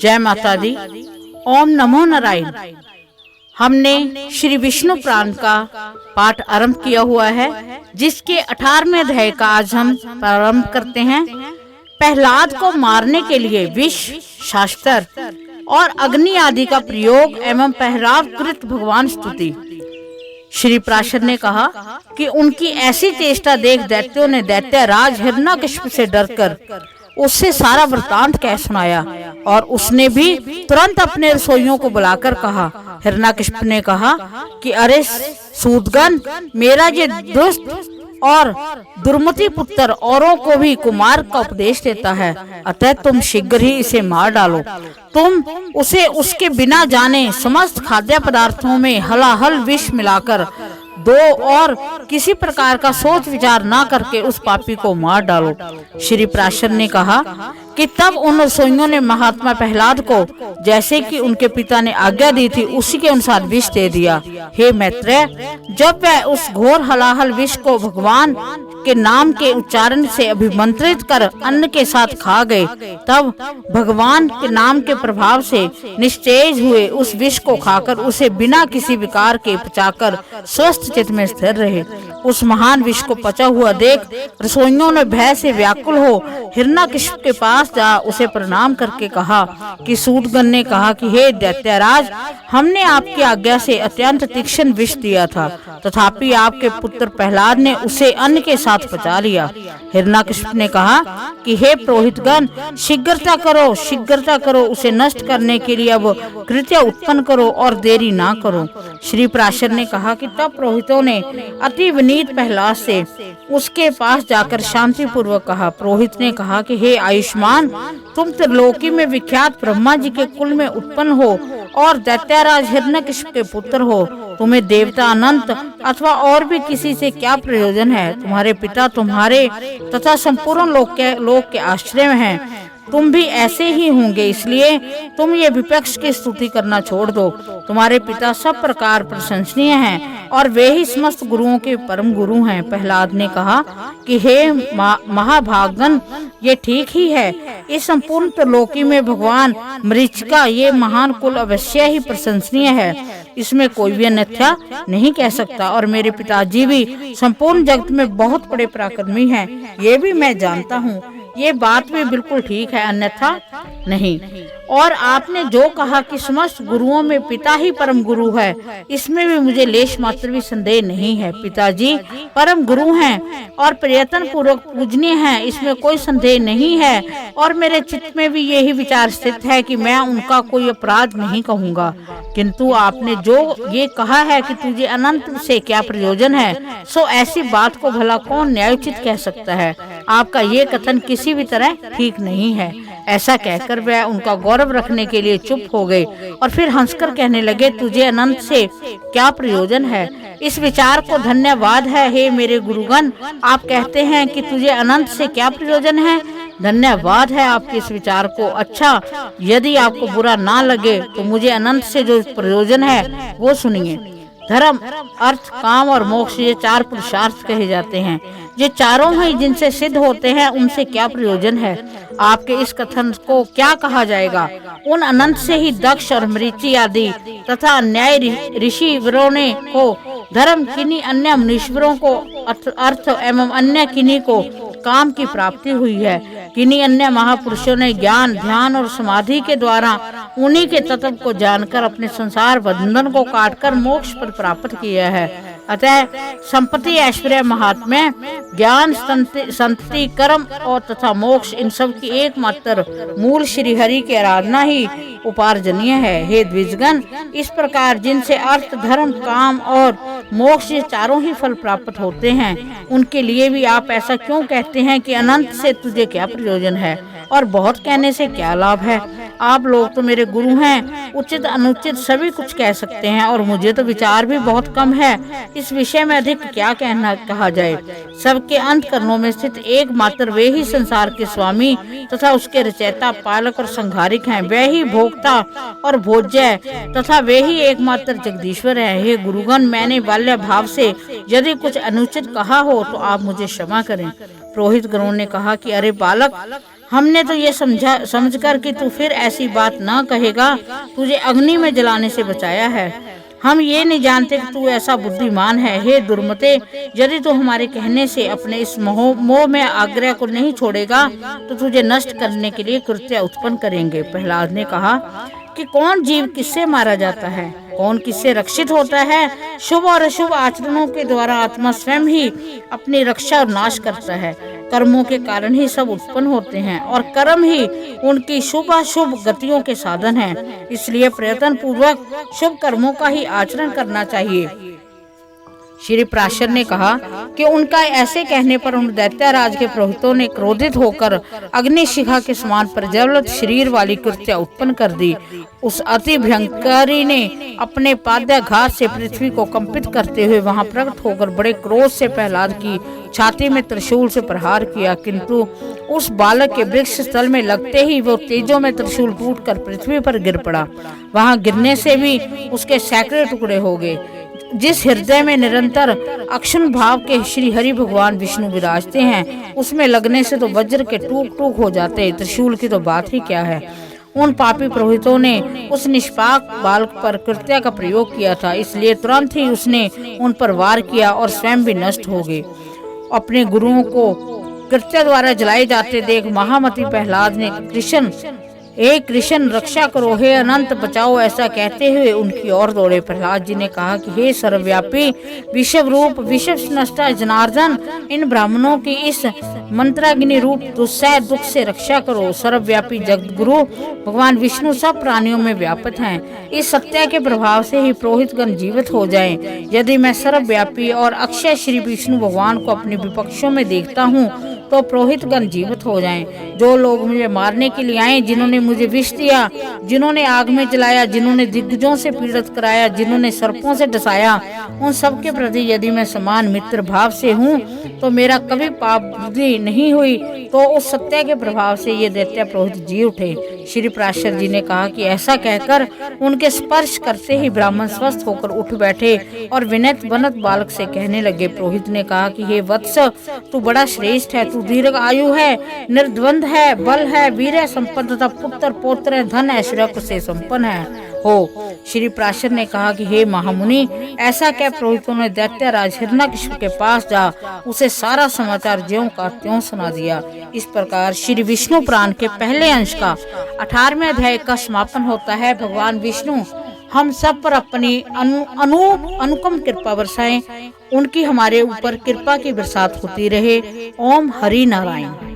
जय माता दी। ओम नमो नारायण। हमने श्री विष्णु पुराण का पाठ आरंभ किया हुआ है, जिसके 18वें अध्याय का आज हम प्रारंभ करते हैं। प्रहलाद को मारने के लिए विष, शास्त्र और अग्नि आदि का प्रयोग एवं प्रहलाद कृत भगवान स्तुति। श्री पराशर ने कहा कि उनकी ऐसी चेष्टा देख दैत्यों ने दैत्यराज हिरण्यकशिपु से डरकर उससे सारा वृतांत कह सुनाया, और उसने भी तुरंत अपने रसोइयों को बुलाकर कहा। हिरण्यकशिपु ने कहा कि अरे सूदगण, मेरा ये दुष्ट और दुर्मति पुत्र औरों को भी कुमार का उपदेश देता है, अतः तुम शीघ्र ही इसे मार डालो। तुम उसे उसके बिना जाने समस्त खाद्य पदार्थों में हलाहल विष मिलाकर दो और किसी प्रकार का सोच विचार ना करके उस पापी को मार डालो। श्री पराशर ने कहा कि तब उन रसोइयों ने महात्मा प्रहलाद को जैसे कि उनके पिता ने आज्ञा दी थी उसी के अनुसार विष दे दिया। हे मैत्रेय, जब वह उस घोर हलाहल विष को भगवान के नाम के उच्चारण से अभिमंत्रित कर अन्न के साथ खा गए, तब भगवान के नाम के प्रभाव से निस्तेज हुए उस विष को खाकर उसे बिना किसी विकार के पचाकर स्वस्थ चित्त में स्थिर रहे। उस महान विष को पचा हुआ देख रसोइयों ने भय से व्याकुल हो हिरण्यकशिपु के पास जा उसे प्रणाम करके कहा कि सूदगण ने कहा कि हे दैत्यराज, हमने आपकी आज्ञा से अत्यंत तीक्ष्ण विष दिया था, तथापि आपके पुत्र प्रहलाद ने उसे अन्न के साथ पचा लिया। हिरण्यकशिपु ने कहा कि हे पुरोहितगण, शीघ्रता करो, उसे नष्ट करने के लिए अब कृत्य उत्पन्न करो और देरी ना करो। श्री पराशर ने कहा कि तब पुरोहितों ने अति विनीत प्रहलाद से उसके पास जाकर शांति पूर्वक कहा। पुरोहित ने कहा कि हे आयुष्मान, तुम त्रिलोकी में विख्यात ब्रह्मा जी के कुल में उत्पन्न हो और दैत्यराज हिरण्यकशिपु के पुत्र हो। तुम्हें देवता अनंत अथवा और भी किसी से क्या प्रयोजन है? तुम्हारे पिता तुम्हारे तथा संपूर्ण लोक के आश्रय में हैं। तुम भी ऐसे ही होंगे, इसलिए तुम ये विपक्ष की स्तुति करना छोड़ दो। तुम्हारे पिता सब प्रकार प्रशंसनीय हैं और वे ही समस्त गुरुओं के परम गुरु हैं। प्रहलाद ने कहा कि हे महाभागन, ये ठीक ही है। इस संपूर्ण त्रिलोकी में भगवान मरीचिका ये महान कुल अवश्य ही प्रशंसनीय है, इसमें कोई भी अन्यथा नहीं कह सकता। और मेरे पिताजी भी संपूर्ण जगत में बहुत बड़े पराक्रमी हैं, ये भी मैं जानता हूँ। ये बात भी बिल्कुल ठीक है, अन्यथा नहीं। और आपने जो कहा कि समस्त गुरुओं में पिता ही परम गुरु है, इसमें भी मुझे लेश मात्र भी संदेह नहीं है। पिताजी परम गुरु हैं और प्रयत्न पूर्वक पूजनीय हैं, इसमें कोई संदेह नहीं है। और मेरे चित्त में भी यही विचार स्थित है कि मैं उनका कोई अपराध नहीं कहूँगा। किंतु आपने जो ये कहा है कि तुझे अनंत से क्या प्रयोजन है, सो ऐसी बात को भला कौन न्यायोचित कह सकता है? आपका ये कथन किसी भी तरह ठीक नहीं है। ऐसा कहकर वह उनका गौरव रखने के लिए चुप हो गए और फिर हंसकर कहने लगे, तुझे अनंत से क्या प्रयोजन है? इस विचार को धन्यवाद है। हे मेरे गुरुगण, आप कहते हैं कि तुझे अनंत से क्या प्रयोजन है। धन्यवाद है आपके इस विचार को। अच्छा, यदि आपको बुरा ना लगे तो मुझे अनंत से जो प्रयोजन है वो सुनिए। धर्म, अर्थ, काम और मोक्ष, ये चार पुरुषार्थ कहे जाते हैं। ये चारों ही जिनसे सिद्ध होते हैं, उनसे क्या प्रयोजन है? आपके इस कथन को क्या कहा जाएगा? उन अनंत से ही दक्ष और मरीचि आदि तथा न्याय ऋषिवरों ने को धर्म, किन्हीं अन्य मुनीश्वरों को अर्थ एवं अन्य किन्हीं को काम की प्राप्ति हुई है। किन्हीं अन्य महापुरुषों ने ज्ञान, ध्यान और समाधि के द्वारा उन्हीं के तत्व को जानकर अपने संसार बंधन को काटकर मोक्ष पर प्राप्त किया है। अतः संपत्ति, ऐश्वर्य, महात्म्य, ज्ञान, संतति, कर्म और तथा मोक्ष, इन सब की एकमात्र मूल श्री हरि की आराधना ही उपार्जनीय है। हे द्विजगण, इस प्रकार जिनसे अर्थ, धर्म, काम और मोक्ष ये चारों ही फल प्राप्त होते हैं, उनके लिए भी आप ऐसा क्यों कहते हैं कि अनंत से तुझे क्या प्रयोजन है और बहुत कहने से क्या लाभ है? आप लोग तो मेरे गुरु हैं, उचित अनुचित सभी कुछ कह सकते हैं और मुझे तो विचार भी बहुत कम है। इस विषय में अधिक क्या कहा जाए। सबके अंतःकरणों में स्थित एकमात्र वे ही संसार के स्वामी तथा उसके रचयिता, पालक और संहारिक हैं। वे ही भोक्ता और भोज्य तथा वे ही एकमात्र जगदीश्वर है। हे गुरुगण, मैंने बाल्य भाव से यदि कुछ अनुचित कहा हो तो आप मुझे क्षमा करें। पुरोहित गणों ने कहा कि अरे बालक, हमने तो ये समझकर कि तू फिर ऐसी बात ना कहेगा, तुझे अग्नि में जलाने से बचाया है। हम ये नहीं जानते कि तू ऐसा बुद्धिमान है। हे दुर्मते, यदि तू हमारे कहने से अपने इस मोह में आग्रह को नहीं छोड़ेगा तो तुझे नष्ट करने के लिए कृत्य उत्पन्न करेंगे। प्रहलाद ने कहा कि कौन जीव किससे मारा जाता है, कौन किससे रक्षित होता है। शुभ और अशुभ आचरणों के द्वारा आत्मा स्वयं ही अपनी रक्षा और नाश करता है। कर्मों के कारण ही सब उत्पन्न होते हैं और कर्म ही उनकी शुभ अशुभ गतियों के साधन हैं। इसलिए प्रयत्न पूर्वक शुभ कर्मों का ही आचरण करना चाहिए। श्री पराशर ने कहा कि उनका ऐसे कहने पर उन दैत्यराज के पुरोहितों ने क्रोधित होकर अग्निशिखा के समान प्रज्वलित शरीर वाली कृत्या उत्पन्न कर दी। उस अति भयंकरी ने अपने पाद्याघात से पृथ्वी को कंपित करते हुए वहां प्रकट होकर बड़े क्रोध से प्रहलाद की छाती में त्रिशूल से प्रहार किया, किंतु उस बालक के वृक्ष स्थल में लगते ही वो तेजों में त्रिशूल टूटकर पृथ्वी पर गिर पड़ा। वहां गिरने से भी उसके सैकड़ों टुकड़े हो गए। जिस हृदय में निरंतर अक्षुण भाव के श्री हरि भगवान विष्णु विराजते हैं, उसमें लगने से तो वज्र के टूक टूक हो जाते, त्रिशूल की तो बात ही क्या है। उन पापी पुरोहितों ने उस निष्पाप बालक पर कृत्या का प्रयोग किया था, इसलिए तुरंत ही उसने उन पर वार किया और स्वयं भी नष्ट हो गए। अपने गुरुओं को कृत्या द्वारा जलाए जाते देख महामती प्रहलाद ने कृष्ण रक्षा करो, हे अनंत बचाओ, ऐसा कहते हुए उनकी ओर दौड़े। प्रहलाद जी ने कहा कि हे सर्वव्यापी विश्व रूप विश्व नष्टा जनार्दन, इन ब्राह्मणों की इस मंत्राग्नि रूप दुस्सह दुख से रक्षा करो। सर्वव्यापी जगत गुरु भगवान विष्णु सब प्राणियों में व्यापक हैं। इस सत्य के प्रभाव से ही पुरोहितगण जीवित हो जाएं। यदि मैं सर्वव्यापी और अक्षय श्री विष्णु भगवान को अपने विपक्षों में देखता हूँ तो पुरोहितगण जीवित हो जाएं। जो लोग मुझे मारने के लिए आए, जिन्होंने मुझे विष दिया, जिन्होंने आग में जलाया, जिन्होंने दिग्गजों से पीड़ित कराया, जिन्होंने सर्पों से डसाया, उन सब के प्रति यदि मैं समान मित्र भाव से हूँ तो मेरा कभी पाप बुद्धि नहीं हुई। तो उस सत्य के प्रभाव से ये दैत्य पुरोहित जी उठे। श्री पराशर जी ने कहा कि ऐसा कहकर उनके स्पर्श करते ही ब्राह्मण स्वस्थ होकर उठ बैठे और विनत बनत बालक से कहने लगे। पुरोहित ने कहा कि हे वत्स, तू बड़ा श्रेष्ठ है, तू दीर्घ आयु है, निर्द्वंद है, बल है, वीर है, संपन्नता, पुत्र पौत्र, धन ऐश्वर्य से संपन्न है हो। श्री पराशर ने कहा कि हे महामुनि, ऐसा क्या पुरोहितों ने दैत्यराज हिरण्यकशिपु के पास जा उसे सारा समाचार ज्यों का त्यों सुना दिया। इस प्रकार श्री विष्णु पुराण के पहले अंश का 18वें अध्याय का समापन होता है। भगवान विष्णु हम सब पर अपनी अनुपम कृपा बरसाएं, उनकी हमारे ऊपर कृपा की बरसात होती रहे। ओम हरि नारायण।